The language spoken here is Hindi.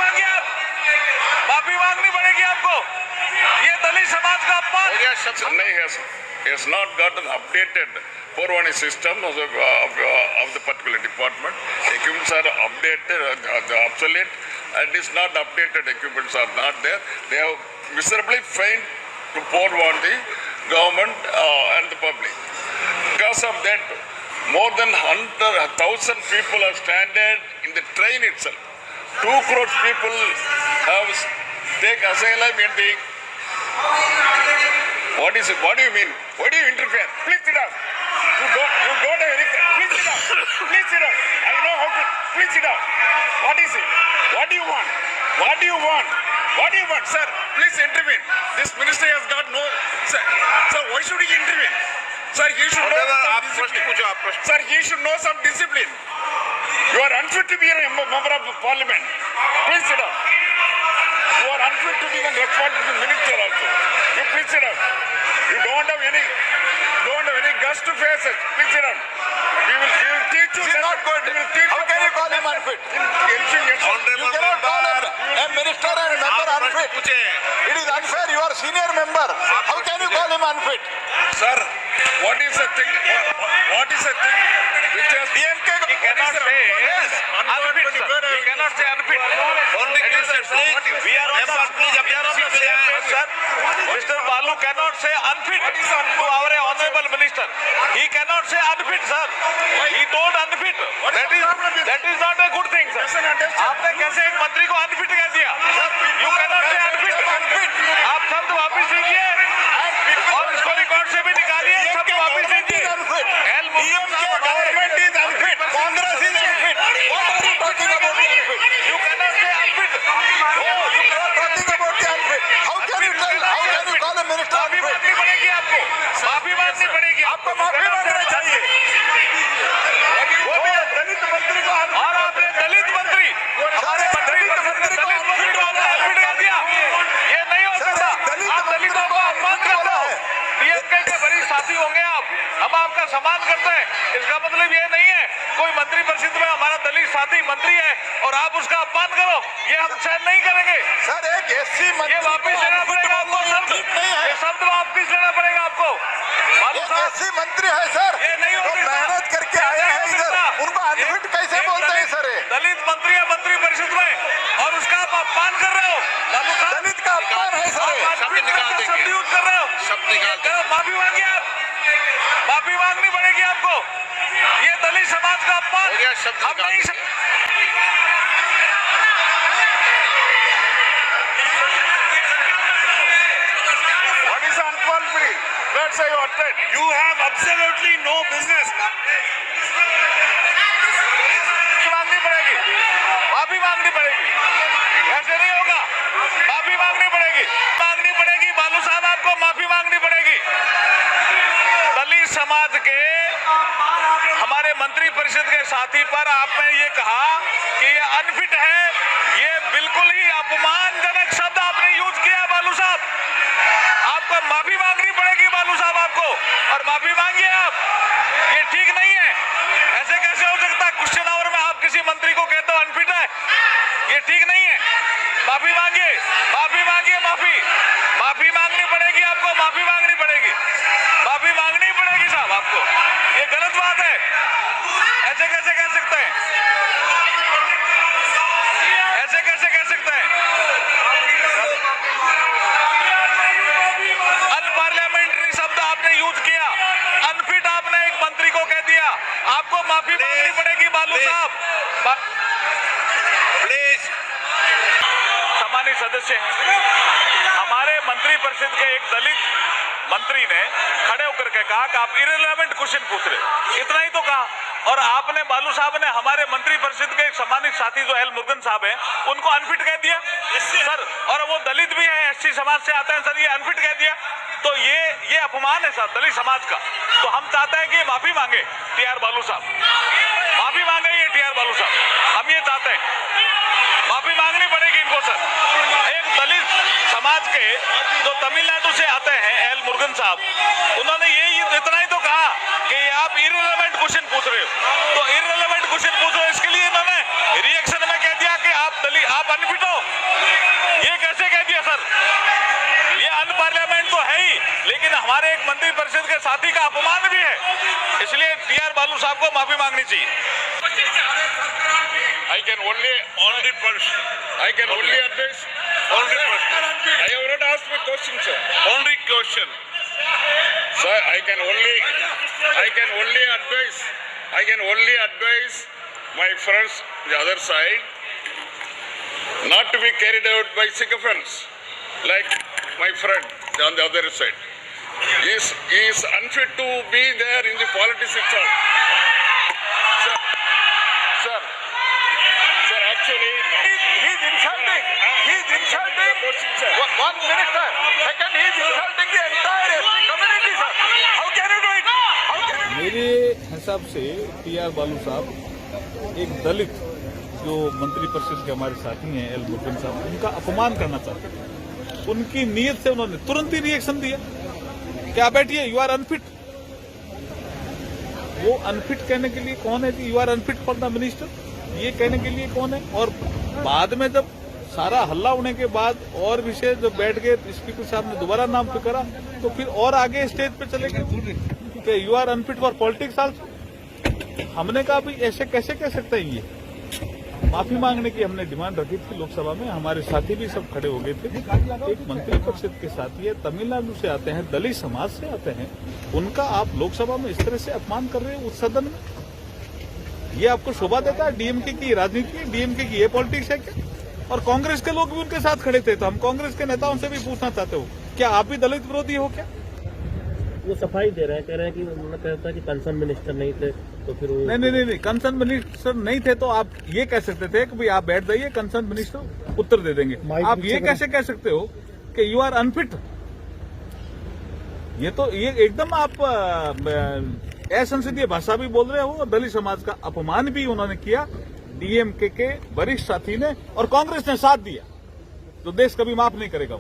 मांगिए आप, माफी मांगनी पड़ेगी आपको। ये दलित समाज का अपमान Chennai has not gotten updated 419 system of the particular department. Equipments are updated, obsolete, and is not updated. Equipments are not there. They have miserably failed to forewarn the government and the public. Because of that, more than 100,000 people are stranded in the train itself. 2 crore people have taken asylum in the. What is it? What do you mean? Why do you interfere? Please sit down. You don't have any. Please sit down. Please sit down. I know how to. Please sit down. What is it? What do you want? What do you want? What do you want, sir? Please intervene. This minister has got no. Sir, why should he intervene? Sir, he should know some discipline. Sir, he should know some discipline. You are unfit to be a member of parliament. Please sit down. You are unfit to be the responsible minister also. You please sit down. You don't have any guts to face it. Please sit down. We will teach you. This is not good. How can you call him unfit? You cannot call a minister and member unfit. It is unfair. You are senior member. How can you call him unfit? Sir, what is the thing? What is the thing which has DMK cannot say unfit, sir. He cannot say unfit. We are on the same, sir. Mr. Balu cannot say unfit to our honorable minister. He cannot say unfit, sir. He told unfit. That is not a good thing, sir. आपने कैसे एक मंत्री को unfit कह दिया? You cannot say unfit. आप शब्द वापिस लीजिए और इसको रिकॉर्ड से भी निकालिए। शब्द वापिस लीजिए। Government is unfit. Congress is unfit. What are you talking about the unfit? You cannot say unfit. You are talking about the unfit. How can you call a minister माफी unfit? मांगनी पड़ेगी आपको। माफी मांगनी पड़ेगी। आपको माफी मांगना चाहिए। वो भी दलित मंत्री को और आपने दलित मंत्री हमारे दलित मंत्री को unfit कर दिया। ये नहीं हो सकता। आप दलितों को अपमान करते हो। DMK के वरिष्ठ साथी होंगे आप। हम आपका सम्मान करते हैं। इसका मतलब ये नहीं है कोई मंत्री परिषद में हमारा दलित साथी मंत्री है और आप उसका अपमान करो। ये हम सहन नहीं करेंगे। सर एक एससी मंत्री ये वापिस लेना पड़ेगा आपको शब्द। ये शब्द वापिस लेना पड़ेगा आपको। बालू साहब एससी मंत्री है सर। ये नहीं हो सकता। मेहनत करके आया है इधर। उनको अनफिट कैसे बोलते हैं सर? दलित मंत्री है मंत्री परिषद में और उसका आप अपमान कर रहे हो। बालू साहब दलित का अपमान है सर। शब्द यूज कर रहे हो। माफी मांगिए आप। माफी मांगनी पड़ेगी आपको। ये दलित समाज का अपमान हम नहीं What is unqualified? Let's say you attend. You have absolutely no business. मांगनी पड़ेगी। माफी मांगनी पड़ेगी। ऐसे नहीं होगा। माफी मांगनी पड़ेगी। मांगनी पड़ेगी। बालू साहब आपको माफी मांगनी पड़ेगी। दलित समाज के हमारे मंत्री परिषद के साथी पर आपने ये कहा कि ये अनफिट है। ये बिल्कुल ही अपमानजनक शब्द आपने यूज किया बालू साहब। आपको माफी मांगनी पड़ेगी बालू साहब आपको और माफी मांगिए आप। ये ठीक नहीं है। ऐसे कैसे हो सकता है? क्वेश्चन आवर में आप किसी मंत्री को कहते हो अनफिट है। ये ठीक नहीं है। माफी मांगिए। माफी मांगिए। माफी मांगनी पड़ेगी आपको। माफी मांगनी पड़ेगी। माफी मांगनी पड़ेगी साहब आपको। ये गलत बात है। ऐसे कैसे कह सकते हैं? ऐसे कैसे कह सकते हैं? अनपार्लियामेंट्री शब्द आपने यूज किया। अनफिट आपने एक मंत्री को कह दिया। आपको माफी मांगनी पड़ेगी बालू साहब। प्लीज। सम्मानित सदस्य हैं, हमारे मंत्री परिषद के एक दलित मंत्री ने खड़े होकर के कहा कि आप इररिलेवेंट क्वेश्चन पूछ रहे। इतना ही तो कहा। और आपने बालू साहब ने हमारे मंत्री परिषद के एक सम्मानित साथी जो एल मुरुगन साहब हैं उनको अनफिट कह दिया सर। और वो दलित भी हैं, एससी समाज से आते हैं सर। ये अनफिट कह दिया तो ये अपमान है सर दलित समाज का। तो हम चाहते हैं कि माफी मांगे टीआर बालू साहब। माफी मांगे ये टीआर बालू साहब। हम ये चाहते हैं। माफी मांगनी पड़ेगी इनको सर। एक दलित समाज के जो तमिलनाडु से आते हैं एल मुरुगन साहब, उन्होंने ये इतना ही तो कहा कि आप इररिलेवेंट क्वेश्चन पूछ रहे हो। तो इररिलेवेंट क्वेश्चन पूछ रहे हो, इसके लिए इन्होंने रिएक्शन में कह दिया कि आप आप अनफिट हो, ये कैसे कह दिया सर? ये अनपार्लियामेंट तो है ही, लेकिन हमारे एक मंत्री परिषद के साथी का अपमान भी है, इसलिए टी.आर. बालू साहब को माफी मांगनी चाहिए। I can only advise. I have not asked my question, sir. Only question. Sir, I can only advise my friends the other side not to be carried out by sycophants like my friend on the other side. He is unfit to be there in the politics itself. Sir, actually, He's insulting. One minister. Second, he's insulting the entire SC community, sir. How can you do it? How can you? मेरे हिसाब से टी.आर. बालू साहब एक दलित जो मंत्री परिषद के हमारे साथी हैं एल मुफिन साहब, उनका अपमान करना चाहते हैं। उनकी नीयत से उन्होंने तुरंत ही रिएक्शन दिया, क्या बैठिए, यू आर अनफिट। वो अनफिट कहने के लिए कौन है? You are unfit for the minister, ये कहने के लिए कौन है? और बाद में जब सारा हल्ला होने के बाद और विषय जब बैठ गए, स्पीकर साहब ने दोबारा नाम पे करा, तो फिर और आगे स्टेज पे चले गए कि you are unfit for politics also. हमने कहा भाई ऐसे कैसे कह सकते हैं? ये माफी मांगने की हमने डिमांड रखी थी लोकसभा में, हमारे साथी भी सब खड़े हो गए थे। एक मंत्री परिषद के साथी है, तमिलनाडु से आते हैं, दलित समाज से आते हैं, उनका आप लोकसभा में इस तरह से अपमान कर रहे हैं उस सदन में, ये आपको शोभा देता है? डीएमके की राजनीति है, डीएमके की ये पॉलिटिक्स है क्या? और कांग्रेस के लोग भी उनके साथ खड़े थे, तो हम कांग्रेस के नेताओं से भी पूछना चाहते हो, क्या आप भी दलित विरोधी हो क्या? वो सफाई दे रहे हैं, कह रहे हैं कि उन्होंने कहता कि कंसर्न मिनिस्टर नहीं थे, तो फिर वो नहीं, कंसर्न मिनिस्टर नहीं थे तो आप ये कह सकते थे कि भाई आप बैठ जाइए, कंसर्न मिनिस्टर उत्तर दे देंगे। आप ये कैसे कह सकते हो कि यू आर अनफिट? ये तो ये एकदम आप असंसदीय भाषा भी बोल रहे हो, दलित समाज का अपमान भी उन्होंने किया, डीएमके के वरिष्ठ साथी ने और कांग्रेस ने साथ दिया, तो देश कभी माफ नहीं करेगा।